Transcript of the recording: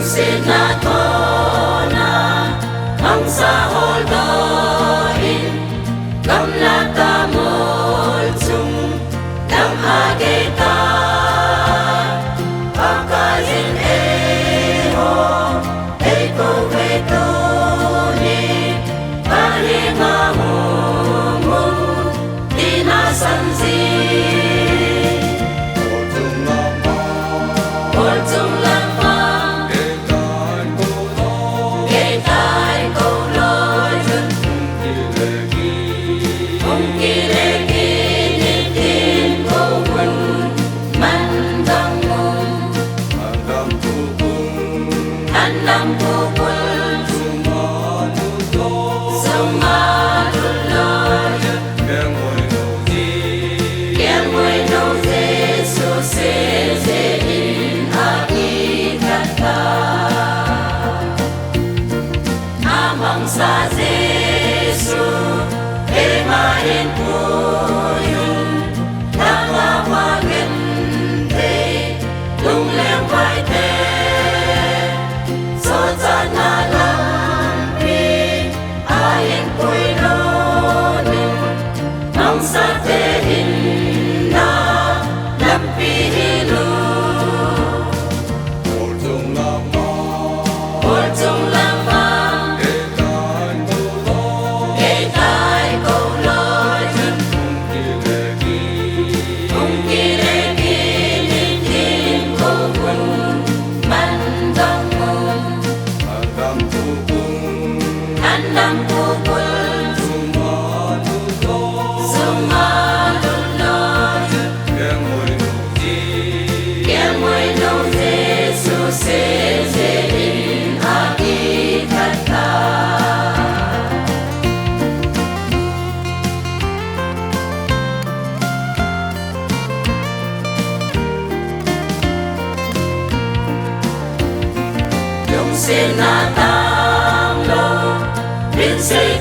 sinatona ang sa holdoin kam latamol sum dam ageta pakain eho eko vetoni palingamumum dinasanzi Andam pukul sumalulod yang moy nozi susisin akikata amang sa Jesu emahin puyun nangawagente lungleng baite sa tehin na lampihilu Orjong lamang Ketay kolod Kung kilegi Nikin kukun Mandang mo Andam pukul susisin akikata yung sinatang lo rin sa'y